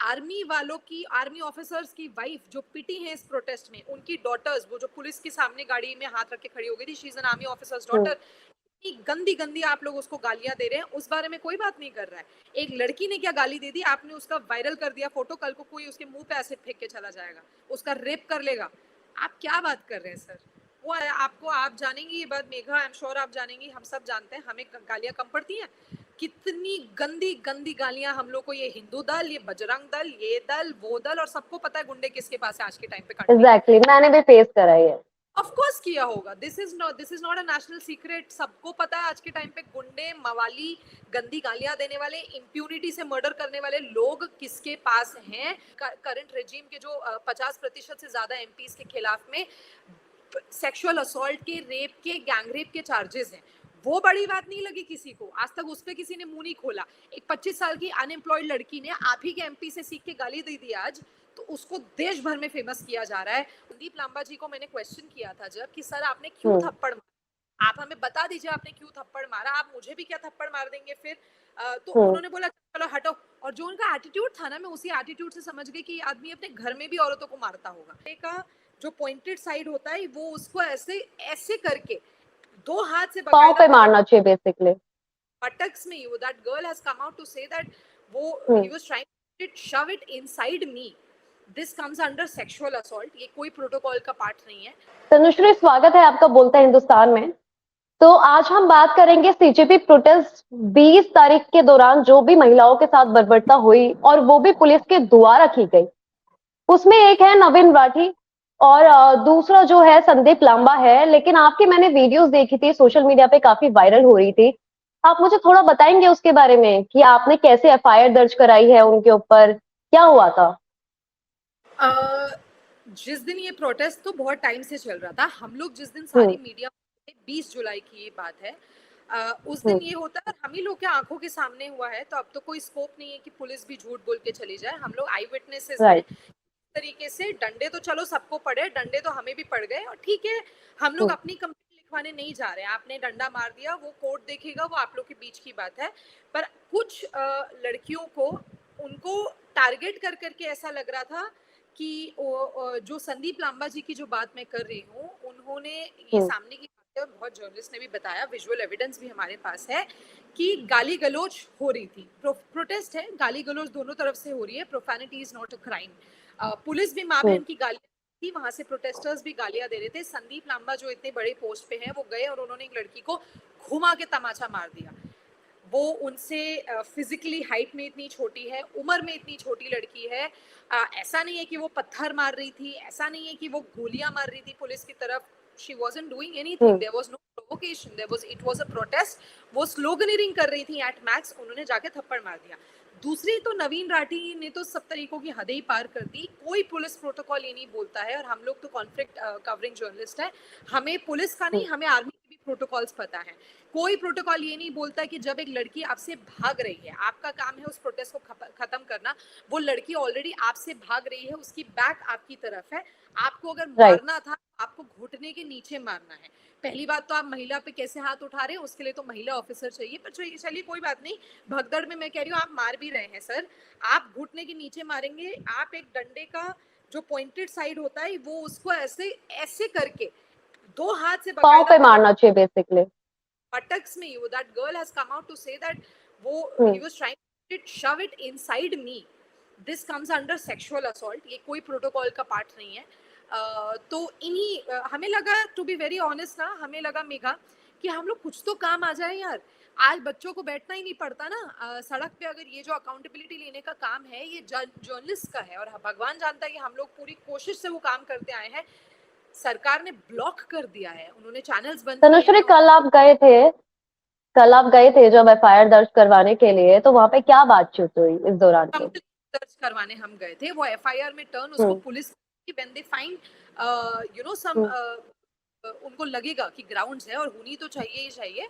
Army वालों की, army officers की वाइफ जो पिटी है इस प्रोटेस्ट में, उनकी डॉटर्स, वो जो पुलिस के सामने गाड़ी में हाथ रख के खड़ी हो गई थी, she is an army officers daughter, इतनी गंदी गंदी आप लोग उसको गालियां दे रहे हैं, उस बारे में कोई बात नहीं कर रहा है। एक लड़की ने क्या गाली दे दी, आपने उसका वायरल कर दिया फोटो, कल को कोई उसके मुंह पे ऐसे फेंक के चला जाएगा, उसका रेप कर लेगा। आप क्या बात कर रहे हैं सर? वो आपको, आप जानेंगी ये बात मेघा, आई एम श्योर आप जानेंगी, हम सब जानते हैं, हमें गालियां कम पड़ती हैं? कितनी गंदी गंदी गालियां हम लोग को ये हिंदू दल, ये बजरंग दल, ये दल, वो दल, और सबको पता है गुंडे किसके पास है आज के टाइम पे कंट्री। एग्जैक्टली, मैंने भी फेस करा है। ऑफ कोर्स किया होगा, this is not a national secret, सबको पता है आज के टाइम पे गुंडे, मवाली, गंदी गालियां देने वाले, इंप्यूनिटी से मर्डर करने वाले लोग किसके पास हैं। करंट रेजिम के जो 50% से ज्यादा एमपीज के खिलाफ में सेक्सुअल असॉल्ट के, रेप के, गैंग रेप के चार्जेस हैं, वो बड़ी बात नहीं लगी किसी को, आज तक उस पर किसी ने मुंह नहीं खोला। एक 25 साल की अनएम्प्लॉयड लड़की ने आप ही के एमपी से सीख के गाली दे दी आज, तो उसको देश भर में फेमस किया जा रहा है। संदीप लांबा जी को मैंने क्वेश्चन किया था जब कि सर आपने क्यों थप्पड़ मारा, आप हमें बता दीजिए आपने क्यों थप्पड़ मारा, आप मुझे भी क्या थप्पड़ मार देंगे फिर? तो उन्होंने बोला चलो हटो, और जो उनका एटीट्यूड था ना, मैं उसी एटीट्यूड से समझ गई कि ये आदमी अपने घर में भी औरतों को मारता होगा। का जो पॉइंटेड साइड होता है वो उसको ऐसे ऐसे करके दो हाथ से पाँव बकायदा पे मारना चाहिए बेसिकली। buttocks में, you that girl has come out to say that वो he was trying to shove it inside me, this comes under sexual assault, ये कोई प्रोटोकॉल का पार्ट नहीं है। तनुश्री, स्वागत है आपका बोलता है हिंदुस्तान में। तो आज हम बात करेंगे सीजेपी प्रोटेस्ट 20 तारीख के दौरान जो भी महिलाओं के साथ बर्बरता हुई और वो भी पुलिस के द्वारा की गई, उसमें एक है नवीन राठी और दूसरा जो है संदीप लांबा है। लेकिन आपकी मैंने वीडियोस देखी थी, सोशल मीडिया पे काफी वायरल हो रही थी। आप मुझे थोड़ा बताएंगे उसके बारे में कि आपने कैसे एफआईआर दर्ज कराई है उनके ऊपर, क्या हुआ था? जिस दिन ये प्रोटेस्ट तो बहुत टाइम से चल रहा था, हम लोग जिस दिन सारी मीडिया, 20 जुलाई की ये बात है, उस दिन ये होता है, हम ही लोग के आंखों के सामने हुआ है, तो अब तो कोई स्कोप नहीं है कि पुलिस भी झूठ बोल के चली जाए। हम लोग आई विटनेसेस हैं, तरीके से डंडे तो चलो सबको पड़े, डंडे तो हमें भी पड़ गए, और ठीक है, हम लोग अपनी कंप्लेंट लिखवाने नहीं जा रहे हैं, आपने डंडा मार दिया वो कोर्ट देखेगा, वो आप लोग के बीच की बात है। पर कुछ लड़कियों को, उनको टारगेट कर करके ऐसा लग रहा था कि जो संदीप लांबा जी की जो बात मैं कर रही हूँ, उन्होंने ये सामने की बात है, और बहुत जर्नलिस्ट ने भी बताया, विजुअल एविडेंस भी हमारे पास है कि गाली गलौज हो रही थी। प्रोटेस्ट है, गाली गलौज दोनों तरफ से हो रही है, profanity is not a crime. Police भी माँ बहन की गालियां थी, वहां से प्रोटेस्टर्स भी गालियां दे रहे थे। संदीप लांबा जो इतने बड़े पोस्ट पे हैं, वो गए और उन्होंने एक लड़की को घुमा के तमाचा मार दिया। वो उनसे फिजिकली हाइट में इतनी छोटी है, उम्र में इतनी छोटी लड़की है, ऐसा नहीं है कि वो पत्थर मार रही थी, ऐसा नहीं है कि वो गोलियां मार रही थी पुलिस की तरफ, she wasn't doing anything, there was no provocation, it was a protest, वो स्लोगनरिंग कर रही थी एट मैक्स, उन्होंने जाके थप्पड़ मार दिया। दूसरी तो नवीन राठी ने तो सब तरीकों की हदें ही पार कर दी, कोई पुलिस प्रोटोकॉल ये नहीं बोलता है, और हम लोग तो कॉन्फ्लिक्ट कवरिंग जर्नलिस्ट है, हमें पुलिस का नहीं, हमें आर्मी के भी प्रोटोकॉल्स पता है। कोई प्रोटोकॉल ये नहीं बोलता कि जब एक लड़की आपसे भाग रही है, आपका काम है उस प्रोटेस्ट को खत्म करना, वो लड़की ऑलरेडी आपसे भाग रही है, उसकी बैक आपकी तरफ है, आपको अगर मारना था आपको घुटने के नीचे मारना है। पहली बात तो आप महिला पे कैसे हाथ उठा रहे हैं, उसके लिए तो महिला ऑफिसर चाहिए, पर चलिए कोई बात नहीं, भगदड़ में मैं कह रही हूँ आप मार भी रहे हैं सर, आप घुटने के नीचे मारेंगे, आप एक डंडे का जो पॉइंटेड साइड होता है वो उसको ऐसे ऐसे करके दो हाथ से पाँव पे मारना चाहिए बेसिकली। buttocks में, you that girl has come out to say that वो he was trying to shove it inside me, this comes under sexual assault, ये कोई प्रोटोकॉल का पार्ट नहीं है। तो इन्हीं हमें लगा, टू बी वेरी ऑनेस्ट ना, हमें लगा मेघा कि हम लोग कुछ तो काम आ जाए यार, आज बच्चों को बैठना ही नहीं पड़ता ना सड़क पे, अगर ये जो अकाउंटेबिलिटी लेने का काम है ये जर्नलिस्ट का है, और भगवान जानता है कि हम लोग पूरी कोशिश से वो काम करते आए हैं, सरकार ने ब्लॉक कर दिया है, उन्होंने चैनल्स बंद किए तनुश्री, हैं। कल आप गए थे जब एफआईआर दर्ज करवाने के लिए, तो वहां पे क्या बातचीत हुई इस दौरान पे? कंप्लेंट दर्ज करवाने हम गए थे, वो एफआईआर में टर्न उसको पुलिस की, when they find you know some, उनको लगेगा कि ग्राउंड्स है और होनी तो चाहिए ही चाहिए,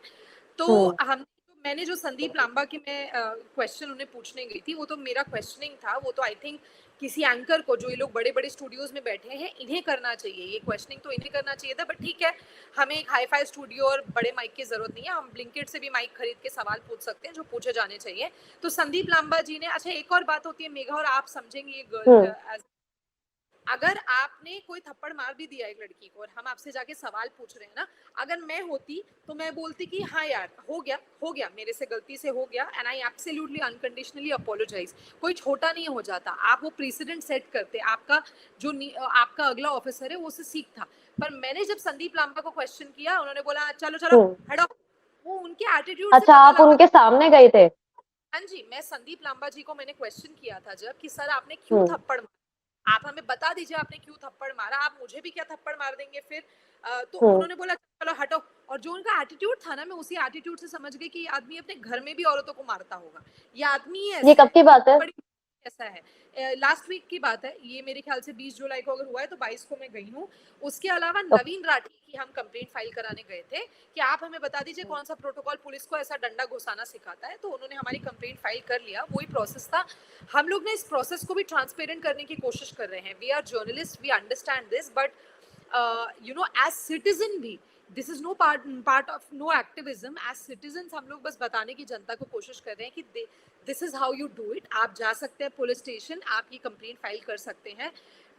तो हम मैंने जो संदीप लांबा की मैं क्वेश्चन उन्हें पूछने गई थी, वो तो मेरा क्वेश्चनिंग था, वो तो आई थिंक किसी एंकर को, जो ये लोग बड़े बड़े स्टूडियोज में बैठे हैं, इन्हें करना चाहिए, ये क्वेश्चनिंग तो इन्हें करना चाहिए था। बट ठीक है, हमें एक हाई फाई स्टूडियो और बड़े माइक की जरूरत नहीं है, हम ब्लिंकिट से भी माइक खरीद के सवाल पूछ सकते हैं जो पूछे जाने चाहिए। तो संदीप लांबा जी ने, अच्छा एक और बात होती है मेघा, और आप समझेंगे ये गर्ल, अगर आपने कोई थप्पड़ मार भी दिया एक लड़की को और हम आपसे जाके सवाल पूछ रहे हैं ना, अगर मैं होती तो मैं बोलती कि हाँ यार, हो गया मेरे से, गलती से हो गया, and I absolutely unconditionally apologise. कोई छोटा नहीं हो जाता, आप वो प्रेसिडेंट सेट करते, आपका जो आपका अगला ऑफिसर है वो उससे सीख था। पर मैंने जब संदीप लांबा को क्वेश्चन किया, उन्होंने बोला चलो चलो हटो, वो उनके एटीट्यूड से अच्छा, पता आप लगा। उनके सामने गए थे? हाँ जी, मैं संदीप लांबा जी को मैंने क्वेश्चन किया था जब, कि सर आपने क्यों थप्पड़ मारा, आप हमें बता दीजिए आपने क्यों थप्पड़ मारा, आप मुझे भी क्या थप्पड़ मार देंगे फिर। तो उन्होंने बोला चलो हटो, और जो उनका एटीट्यूड था ना, मैं उसी एटीट्यूड से समझ गई कि ये आदमी अपने घर में भी औरतों को मारता होगा, ये आदमी ही ये ऐसा कब है, की बात है? बड़ी ऐसा है। लास्ट वीक की बात है ये, मेरे ख्याल से 20 जुलाई को अगर हुआ है तो 22 को मैं गई हूँ। उसके अलावा नवीन राठी की हम कंप्लेंट फाइल कराने गए थे कि आप हमें बता दीजिए कौन सा प्रोटोकॉल पुलिस को ऐसा डंडा घुसाना सिखाता है, तो उन्होंने हमारी कंप्लेंट फाइल कर लिया, वही प्रोसेस था। हम लोग ने इस प्रोसेस को भी ट्रांसपेरेंट करने की कोशिश कर रहे हैं, we are journalist, we understand this, but you know as citizen भी, this is no part of no activism, as citizen हम लोग बस बताने की जनता को कोशिश कर रहे हैं कि this is how you do it. आप जा सकते हैं पुलिस स्टेशन, आप ये कंप्लेंट फाइल कर सकते हैं।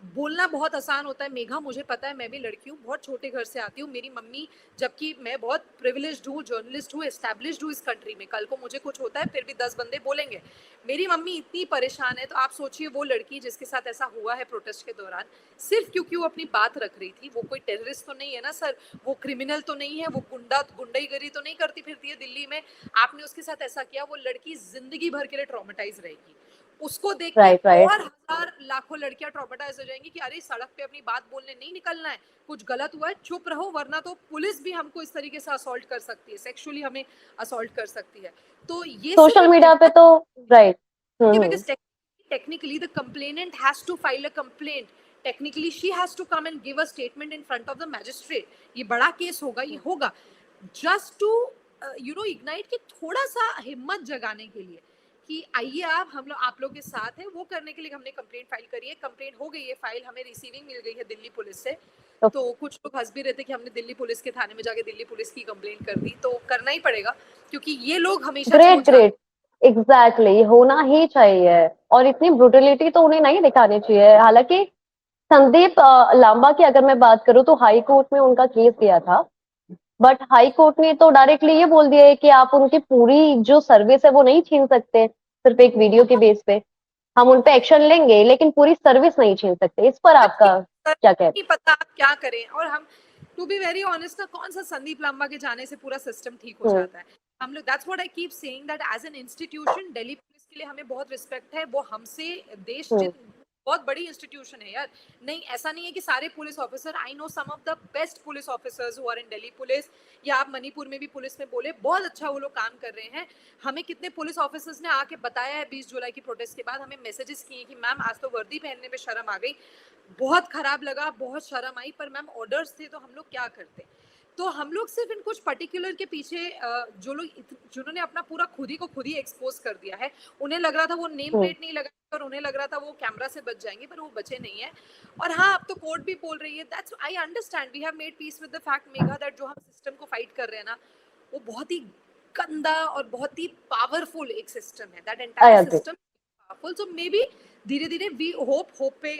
बोलना बहुत आसान होता है मेघा, मुझे पता है, मैं भी लड़की हूँ, बहुत छोटे घर से आती हूँ, मेरी मम्मी, जबकि मैं बहुत प्रिविलेज्ड हूँ, जर्नलिस्ट हूँ, एस्टैब्लिश्ड हूँ इस कंट्री में, कल को मुझे कुछ होता है फिर भी 10 बंदे बोलेंगे। मेरी मम्मी इतनी परेशान है, तो आप सोचिए वो लड़की जिसके साथ ऐसा हुआ है प्रोटेस्ट के दौरान, सिर्फ क्योंकि वो अपनी बात रख रही थी, वो कोई टेररिस्ट तो नहीं है ना सर, वो क्रिमिनल तो नहीं है, वो गुंडाईगिरी तो नहीं करती फिरती है दिल्ली में, आपने उसके साथ ऐसा किया, वो लड़की जिंदगी भर के लिए ट्रॉमेटाइज रहेगी। उसको देख के राइट। और हजार लाखों लड़कियां ट्रॉमेटाइज हो जाएंगी कि अरे सड़क पे अपनी बात बोलने नहीं निकलना है, कुछ गलत हुआ है चुप रहो, वरना तो पुलिस भी हमको इस तरीके से असॉल्ट कर सकती है, सेक्सुअली हमें असॉल्ट कर सकती है। तो ये सोशल सिर्फ मीडिया पे तो, right. because technically the complainant has to file a complaint, technically she has to come and give a statement in front of the magistrate, ये बड़ा केस होगा, ये होगा, just to you know ignite कि थोड़ा सा हिम्मत जगाने के लिए कि आइए हम लोग आप लोग के साथ हैं, वो करने के लिए हमने कंप्लेंट फाइल करी है, कंप्लेंट हो गई है फाइल, हमें रिसीविंग मिल गई है दिल्ली पुलिस से। तो कुछ लोग हंस भी रहे थे कि हमने दिल्ली पुलिस के थाने में जाके दिल्ली पुलिस की कंप्लेंट कर दी, तो करना ही पड़ेगा क्योंकि ये लोग हमेशा ग्रेट, एग्जैक्टली, होना ही चाहिए। और इतनी ब्रुटलिटी तो उन्हें नहीं दिखानी चाहिए। हालांकि संदीप लांबा की अगर मैं बात करूं तो हाई कोर्ट में उनका केस गया था, बट हाई कोर्ट ने तो डायरेक्टली ये बोल दिया है कि आप उनकी पूरी जो सर्विस है वो नहीं छीन सकते, सिर्फ एक वीडियो के बेस पे हम उन पे एक्शन लेंगे लेकिन पूरी सर्विस नहीं छीन सकते। इस पर आपका क्या कहना नहीं पता आप क्या करें, और हम टू बी वेरी ऑनेस्ट ना, कौन सा संदीप लांबा के जाने से पूरा सिस्टम ठीक हो है? जाता है। हम लोग, that's what I keep saying, that as an institution Delhi police के लिए हमें बहुत रिस्पेक्ट है, वो हमसे देश हम्म, जित बहुत बड़ी इंस्टीट्यूशन है यार। नहीं ऐसा नहीं है कि सारे police officer, I know some of the best police officers who are in Delhi police, या आप मणिपुर में भी पुलिस में बोले, बहुत अच्छा वो लोग काम कर रहे हैं। हमें कितने पुलिस ऑफिसर्स ने आके बताया है 20 जुलाई की प्रोटेस्ट के बाद, हमें मैसेजेस किए कि मैम आज तो वर्दी पहनने में शर्म आ गई, बहुत खराब लगा, बहुत शर्म आई, पर मैम ऑर्डर्स थे तो हम लोग क्या करते। तो हम लोग सिर्फ इन कुछ पर्टिकुलर के पीछे जो लोग जिन्होंने अपना पूरा खुद ही एक्सपोज कर दिया है, उन्हें लग रहा था वो नेम प्लेट नहीं लगा और उन्हें लग रहा था वो कैमरा से बच जाएंगे, पर वो बचे नहीं है। और हाँ, अब तो कोर्ट भी बोल रही है, that's I understand, we have made peace with the fact Megha, that जो हम सिस्टम को फाइट कर रहे हैं ना, वो बहुत ही गंदा और बहुत ही पावरफुल एक सिस्टम है, that I entire agree. System powerful. So maybe धीरे धीरे वी होप पे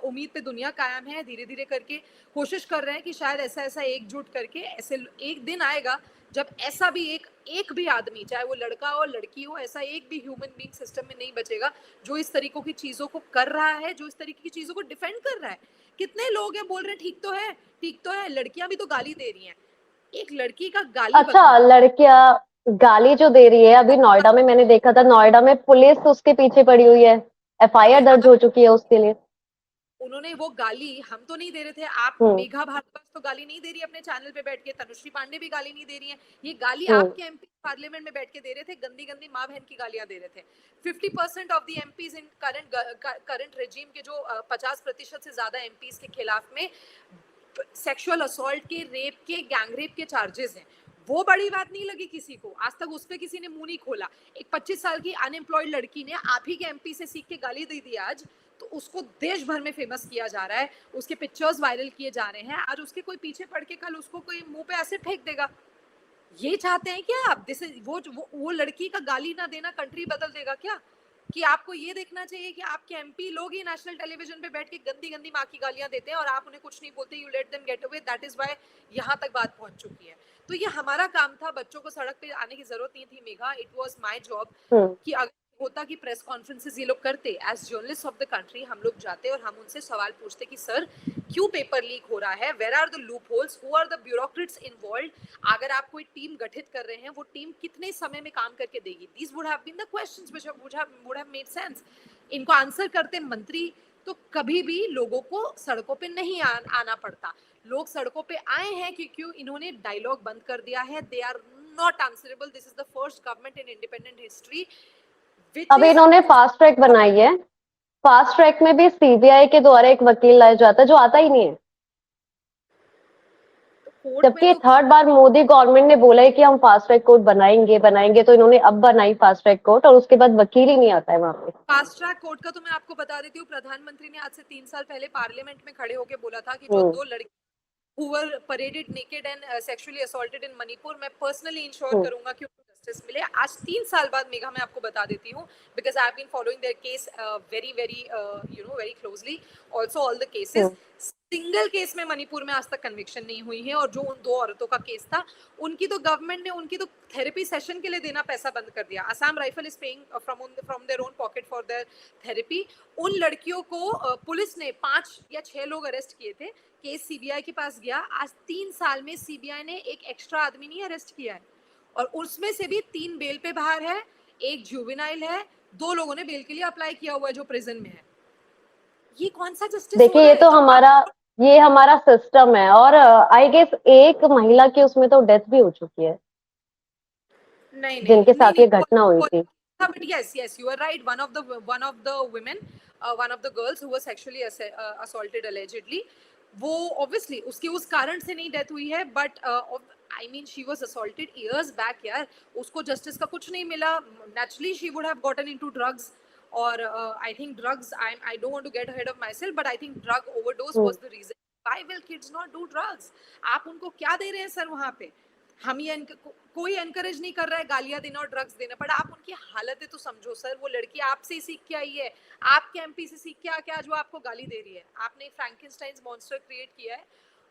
उम्मीद पे दुनिया कायम है, धीरे धीरे करके कोशिश कर रहे हैं कि शायद ऐसा ऐसा एकजुट करके ऐसे एक दिन आएगा जब ऐसा भी एक भी आदमी, चाहे वो लड़का हो लड़की हो, ऐसा एक भी ह्यूमन बीइंग सिस्टम में नहीं बचेगा जो इस तरीकों की चीजों को कर रहा है, जो इस तरीके की चीजों को डिफेंड कर रहा है। कितने लोग हैं बोल रहे हैं ठीक तो है, लड़कियां भी तो गाली दे रही हैं, एक लड़की का गाली अच्छा, बकना। लड़कियां गाली जो दे रही है, अभी नोएडा में मैंने देखा था, नोएडा में पुलिस उसके पीछे पड़ी हुई है, एफआईआर अरे दर्ज आप, हो चुकी है उसके लिए। उन्होंने वो गाली, हम तो नहीं दे रहे थे, आप हम्म। मेघा भारद्वाज तो गाली नहीं दे रही अपने चैनल पे बैठ के, तनुश्री पांडे भी गाली नहीं दे रही है, ये गाली हम्म। आपके एमपी पार्लियामेंट में बैठ के दे रहे थे, गंदी गंदी माँ बहन की गालियां दे रहे थे। 50% of the MPs in current regime के जो 50% से ज्यादा एमपीज के खिलाफ में सेक्सुअल असॉल्ट के, रेप के, गैंग रेप के चार्जेस हैं, वो बड़ी बात नहीं लगी किसी को, आज तक उस पे किसी ने मुंह नहीं खोला। एक 25 साल की अनएम्प्लॉयड लड़की ने आप ही के एमपी से सीख के गाली दे दी आज, तो उसको देश भर में फेमस किया जा रहा है, उसके पिक्चर्स वायरल किए जा रहे हैं, आज उसके कोई पीछे पड़ के कल उसको कोई मुंह पे एसिड फेंक देगा। ये चाहते हैं क्या आप? दिस इज वो लड़की का गाली ना देना कंट्री बदल देगा क्या? कि आपको ये देखना चाहिए कि आपके एमपी लोग ही नेशनल टेलीविजन पे बैठ के गंदी गंदी माँ की गालियां देते हैं और आप उन्हें कुछ नहीं बोलते, you let them get away. That is why यहाँ तक बात पहुंच चुकी है। तो ये हमारा काम था, बच्चों को सड़क पे आने की जरूरत नहीं थी Megha, it was my job कि अगर होता कि प्रेस कॉन्फ्रेंसेस ये लोग करते, as journalist of the country हम लोग जाते और हम उनसे सवाल पूछते कि सर क्यों पेपर लीक हो रहा है, where are the loopholes, who are the bureaucrats involved, अगर आप कोई टीम गठित कर रहे हैं वो टीम कितने समय में काम करके देगी। These would have been the questions which would have made sense. इनको आंसर करते मंत्री तो कभी भी लोगों को सड़कों पे नहीं आना पड़ता। लोग सड़कों पे आए हैं क्योंकि इन्होंने डायलॉग बंद कर दिया है, they are not answerable. This is the first government in independent history अब इन्होंने फास्ट ट्रैक बनाई है, फास्ट ट्रैक में भी सीबीआई के द्वारा एक वकील लाया जाता है जो आता ही नहीं है, कोर्ट में जबकि तो थर्ड बार मोदी गवर्नमेंट ने बोला है कि हम फास्ट ट्रैक कोर्ट बनाएंगे बनाएंगे, तो इन्होंने अब बनाई फास्ट ट्रैक कोर्ट और उसके बाद वकील ही नहीं आता है वहां पे। फास्ट ट्रैक कोर्ट का तो मैं आपको बता देती हूँ, प्रधानमंत्री ने आज से 3 साल पहले पार्लियामेंट में खड़े होकर बोला था कि जो हम्म 2 लड़की who were paraded naked and sexually assaulted in Manipur, मैं पर्सनली इंश्योर हम्म करूंगा कि उनको जस्टिस मिले। आज 3 साल बाद मेघा मैं आपको बता देती हूँ, because I have been following their case very very very closely, also all the cases. Hmm single case में मणिपुर में आज तक कन्विक्शन नहीं हुई है, और जो उन 2 औरतों का केस था उनकी तो गवर्नमेंट ने उनकी तो थेरेपी सेशन के लिए देना पैसा बंद कर दिया। Assam rifle is paying from their own pocket for their therapy. उन लड़कियों को पुलिस ने 5 या 6 लोग अरेस्ट किए थे, केस सीबीआई के पास गया। आज 3 साल में सीबीआई ने एक एक्स्ट्रा आदमी नहीं अरेस्ट किया है, और उसमें से भी 3 बेल पे बाहर है, एक जुवेनाइल है, 2 लोगों ने बेल के लिए अप्लाई किया हुआ है जो प्रिजन में है। ये कौन सा जस्टिस हो देखिए रहा ये है तो जो आप? हमारा ये हमारा सिस्टम है, और आई गेस एक महिला की उसमें तो डेथ भी हो चुकी है नहीं नहीं जिनके नहीं साथ ये नहीं घटना हुई थी। but yes you are right, one of the women, one of the girls who was sexually assaulted allegedly, वो obviously उसकी उस कारण से नहीं डेथ हुई है, but I mean she was assaulted years back यार, उसको जस्टिस का कुछ नहीं मिला। Naturally she would have gotten into drugs, और I think drugs, I don't want to get ahead of myself, but I think drug overdose was the reason. Why will kids not do drugs? आप उनको क्या दे रहे हैं sir वहां पे? हम ये कोई एनकरेज नहीं कर रहा है गालियां देना और ड्रग्स देना, बट आप उनकी हालत तो समझो सर। वो लड़की आपसे ही सीख के आई है, आपके एमपी से सीख के आके आज वो आपको गाली दे रही है। आपने फ्रैंकेनस्टाइन्स मॉन्स्टर क्रिएट किया है,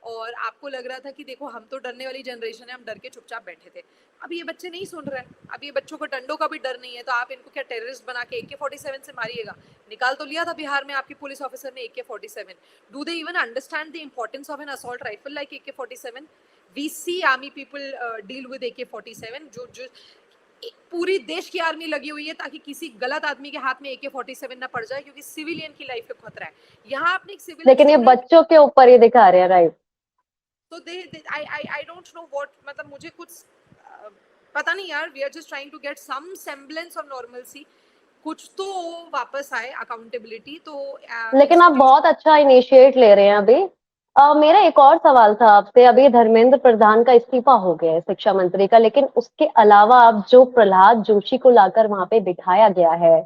और आपको लग रहा था कि देखो हम तो डरने वाली जनरेशन है, हम डर के चुपचाप बैठे थे। अब ये बच्चे नहीं सुन रहे हैं, अब ये बच्चों को डंडों का भी डर नहीं है, तो आप इनको क्या टेररिस्ट बना के AK-47 से मारिएगा? निकाल तो लिया था बिहार में आपके पुलिस ऑफिसर ने AK-47। Do they even understand the importance of N assault rifle like AK-47? We see army people deal with AK-47, जो पूरी देश की आर्मी लगी हुई है ताकि किसी गलत आदमी के हाथ में AK-47 ना पड़ जाए, क्योंकि सिविलियन की लाइफ पे खतरा है। यहाँ आपने एक सिविलियन लेकिन ये स्टूडेंट, बच्चों के ऊपर ये दिखा रहे हैं, राइट? तो they I don't know what, मतलब मुझे कुछ पता नहीं यार। We are just trying to get some semblance of normalcy, कुछ तो वापस आए, अकाउंटेबिलिटी तो लेकिन आप बहुत अच्छा इनिशिएट ले रहे हैं अभी। मेरा एक और सवाल था आपसे, अभी धर्मेंद्र प्रधान का इस्तीफा हो गया है शिक्षा मंत्री का, लेकिन उसके अलावा अब जो प्रहलाद जोशी को लाकर वहां पे बिठाया गया है,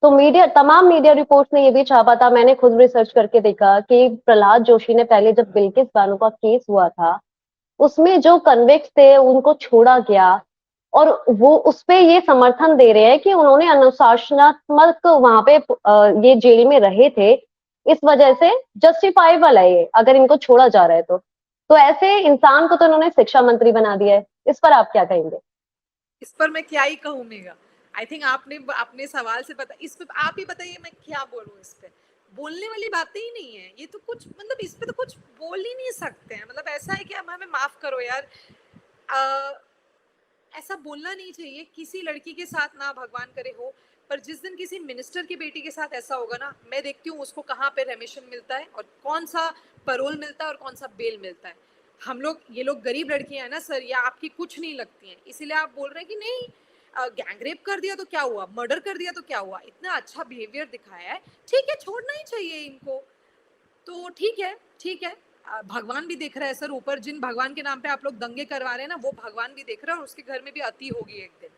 तो मीडिया, तमाम मीडिया रिपोर्ट्स ने ये भी छापा था, मैंने खुद रिसर्च करके देखा कि प्रहलाद जोशी ने पहले जब बिल्किस बानो का केस हुआ था उसमें जो कन्विक्ट थे उनको छोड़ा गया, और वो उसपे ये समर्थन दे रहे हैं कि उन्होंने अनुशासनात्मक वहां पे ये जेल में रहे थे, इस वजह से जस्टिफाइबल है ये अगर इनको छोड़ा जा रहा है तो ऐसे इंसान को तो इन्होंने शिक्षा मंत्री बना दिया है। इस पर आप क्या कहेंगे? इस पर मैं क्या ही कहूँ मेगा। आई थिंक आपने अपने सवाल से पता, इस पे आप ही बताइए मैं क्या बोलूँ। इस पे बोलने वाली बातें ही नहीं है, ये तो कुछ मतलब इस पे तो कुछ बोल ही नहीं सकते हैं। मतलब ऐसा है कि अब हमें माफ करो यार, ऐसा बोलना नहीं चाहिए किसी लड़की के साथ, ना भगवान करे हो, पर जिस दिन किसी मिनिस्टर की बेटी के साथ ऐसा होगा ना, मैं देखती हूँ उसको कहाँ पे रेमिशन मिलता है और कौन सा परोल मिलता है और कौन सा बेल मिलता है। हम लोग, ये लोग गरीब लड़कियां हैं ना सर, या आपकी कुछ नहीं लगती हैं, इसीलिए आप बोल रहे हैं कि नहीं गैंग रेप कर दिया तो क्या हुआ, मर्डर कर दिया तो क्या हुआ, इतना अच्छा बिहेवियर दिखाया है, ठीक है छोड़ना ही चाहिए इनको। तो ठीक है, ठीक है, भगवान भी देख रहा है सर ऊपर, जिन भगवान के नाम पे आप लोग दंगे करवा रहे हैं ना, वो भगवान भी देख रहा है और उसके घर में भी अति होगी एक दिन,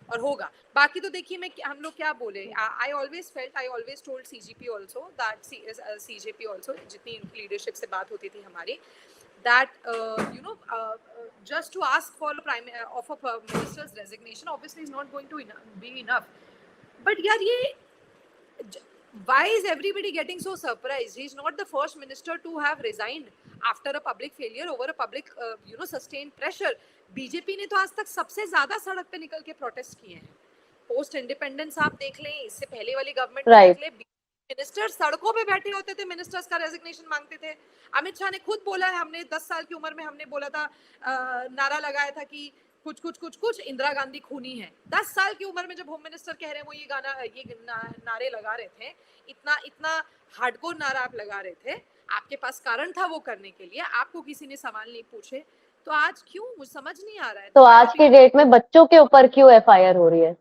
और होगा। बाकी तो देखिए मैं हम लोग क्या बोले, I always felt, I always told CGP also that CJP also, जितनी इनकी लीडरशिप से बात होती थी हमारी, that you know just to ask for a minister's resignation obviously is not going to be enough, but yaar ye why is everybody getting so surprised? He's not the first minister to have resigned after a public failure over a public sustained pressure. BJP ने तो आज तक सबसे ज्यादा सड़क पे निकल के प्रोटेस्ट किए हैं। पोस्ट इंडिपेंडेंस आप देख लें, इससे पहले वाली गवर्नमेंट में देख लें, मिनिस्टर सड़कों पे बैठे होते थे, मिनिस्टर्स का रेजिग्नेशन मांगते थे। अमित शाह ने खुद बोला है, हमने 10 साल की उम्र में हमने बोला था, नारा लगाया था कि कुछ कुछ कुछ कुछ इंदिरा गांधी खूनी है। 10 साल की उम्र में जब होम मिनिस्टर कह रहे हैं, वो ये नारे लगा रहे थे, इतना इतना हार्डकोर नारा आप लगा रहे थे, आपके पास कारण था वो करने के लिए, आपको किसी ने सवाल नहीं पूछे, तो आज क्यों, मुझे समझ नहीं आ रहा है। तो आज की डेट में बच्चों के ऊपर क्यों एफआईआर हो रही है?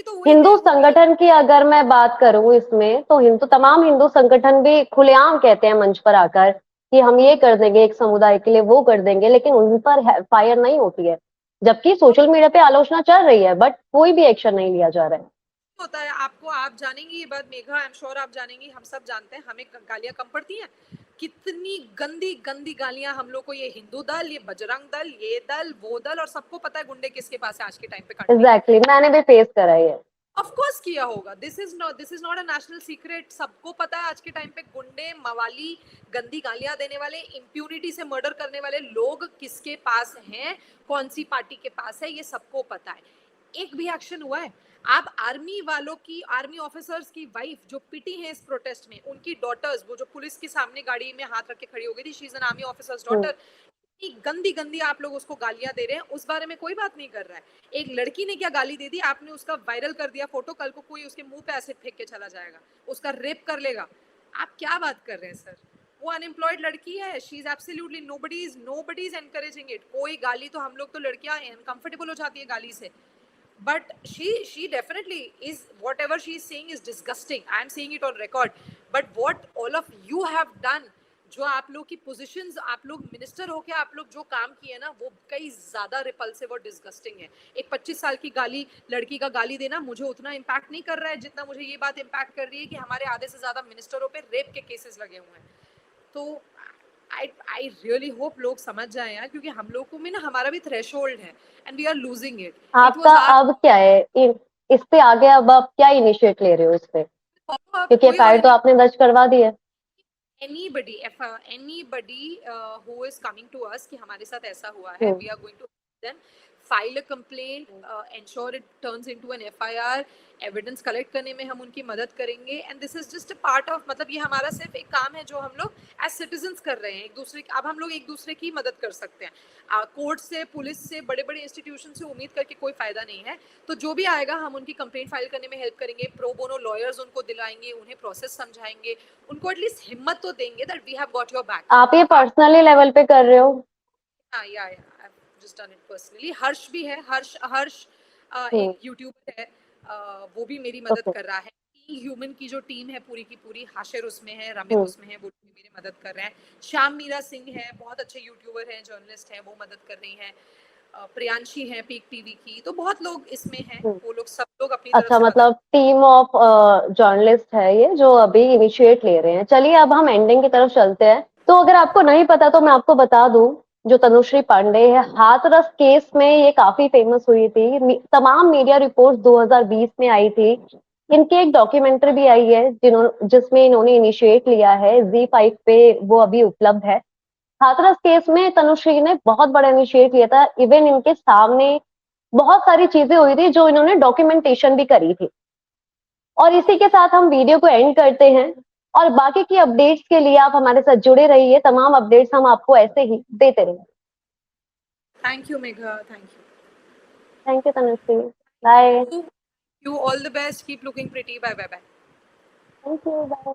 तो हिंदू संगठन की अगर मैं बात करूं इसमें, तो तमाम हिंदू संगठन भी खुलेआम कहते हैं मंच पर आकर कि हम ये कर देंगे एक समुदाय के लिए, वो कर देंगे, लेकिन उन पर एफआईआर नहीं होती है, जबकि सोशल मीडिया पे आलोचना चल रही है, बट कोई भी एक्शन नहीं लिया जा रहा है। होता है आपको, आप जानेंगी ये बात मेघा, आई एम श्योर आप जानेंगी, हम सब जानते हैं, हमें गालियां कम पड़ती हैं। कितनी गंदी गंदी गालियां हम लोग को ये हिंदू दल, ये बजरंग दल, ये दल, वो दल, और सबको पता है गुंडे किसके पास है आज के टाइम पे। एग्जैक्टली, मैंने भी फेस करा है। ऑफ कोर्स किया होगा, this is not a national secret, सबको पता है आज के टाइम पे गुंडे, मवाली, गंदी गालियां देने वाले, इम्प्यूनिटी से मर्डर करने वाले लोग किसके पास हैं, कौन सी पार्टी के पास है, ये सबको पता है। एक भी एक्शन हुआ है? आप आर्मी वालों की, आर्मी ऑफिसर्स की वाइफ जो पिटी है इस प्रोटेस्ट में, उनकी डॉटर्स, वो जो पुलिस के सामने गाड़ी में हाथ रख के खड़ी हो गई थी, she is an army officers daughter, गंदी गंदी आप लोग उसको गालियां दे रहे हैं, उस बारे में कोई बात नहीं कर रहा है। एक लड़की ने क्या गाली दे दी, आपने उसका वायरल कर दिया फोटो, कल को कोई उसके मुंह पे एसिड फेंक के चला जाएगा, उसका रेप कर लेगा। आप क्या बात कर रहे हैं सर? वो अनएम्प्लॉयड लड़की है, she is absolutely nobody is encouraging it. कोई गाली तो हम लोग तो लड़कियां अनकंफर्टेबल हो जाती है गाली से, but she definitely is, whatever she is saying is disgusting, I am saying it on record, but what all of you have done, जो आप लोग की पोजीशंस, आप लोग मिनिस्टर होके आप लोग जो काम किए ना, वो कई ज्यादा रिपल्सिव और डिस्गस्टिंग है। एक 25 साल की गाली, लड़की का गाली देना मुझे उतना इम्पैक्ट नहीं कर रहा है जितना मुझे ये बात इम्पैक्ट कर रही है कि हमारे आधे से ज्यादा मिनिस्टरों पे रेप के केसेस लगे हुए हैं। तो I really hope लोग समझ जाएं यार, क्योंकि हम लोग को में ना हमारा भी थ्रेशोल्ड है and we are losing it. आपका अब क्या है इस पे आगे, अब आप क्या इनिशिएट ले रहे हो इस पे? क्योंकि एफआईआर तो आपने दर्ज करवा दी है। anybody who is coming to us कि हमारे साथ ऐसा हुआ है, we are going to then file a complaint, ensure it turns into an FIR, evidence collect करने में हम उनकी मदद करेंगे, and this is just a part of, मतलब ये हमारा सिर्फ एक काम है जो हम लोग एज सिटीजन्स कर रहे हैं एक दूसरे की। अब हम लोग एक दूसरे की मदद कर सकते हैं, कोर्ट से, पुलिस से, बड़े बड़े इंस्टीट्यूशन से उम्मीद करके कोई फायदा नहीं है। तो जो भी आएगा हम उनकी कंप्लेंट फाइल करने में हेल्प करेंगे, प्रो बोनो लॉयर्स उनको दिलाएंगे, उन्हें प्रोसेस समझाएंगे, उनको एटलीस्ट हिम्मत तो देंगे that we have got your back. आप ये पर्सनली लेवल पे कर रहे हो? या I have just done it personally. Harsh भी है, हर्ष एक यूट्यूबर है, वो भी मेरी मदद कर रहा है। ह्यूमन की जो टीम है पूरी की पूरी, हाशिर उसमें है, रमित उसमें है, वो मेरी मदद कर रहे हैं। श्याम मीरा सिंह है, बहुत अच्छे यूट्यूबर हैं, जर्नलिस्ट हैं, वो मदद कर रही हैं। प्रियांशी है पीक टीवी की, तो बहुत लोग इसमें हैं, वो लोग सब लोग अपनी तरफ से मतलब टीम ऑफ जर्नलिस्ट है ये जो अभी इनिशिएट ले रहे हैं। चलिए अब हम एंडिंग की तरफ चलते हैं। तो अगर आपको नहीं पता तो मैं आपको बता दूं, जो तनुश्री पांडे है, हाथरस केस में ये काफी फेमस हुई थी, तमाम मीडिया रिपोर्ट्स 2020 में आई थी। इनकी एक डॉक्यूमेंट्री भी आई है जिसमें इन्होंने इनिशिएट लिया है, Z5 पे वो अभी उपलब्ध है। हाथरस केस में तनुश्री ने बहुत बड़ा इनिशिएट लिया था, इवन इनके सामने बहुत सारी चीजें हुई थी जो इन्होंने डॉक्यूमेंटेशन भी करी थी। और इसी के साथ हम वीडियो को एंड करते हैं, और बाकी की अपडेट्स के लिए आप हमारे साथ जुड़े रहिए, तमाम अपडेट्स हम आपको ऐसे ही देते रहेंगे। Thank you Megha, thank you Tanushree, bye. You all the best, keep looking pretty, bye bye bye. Thank you, bye.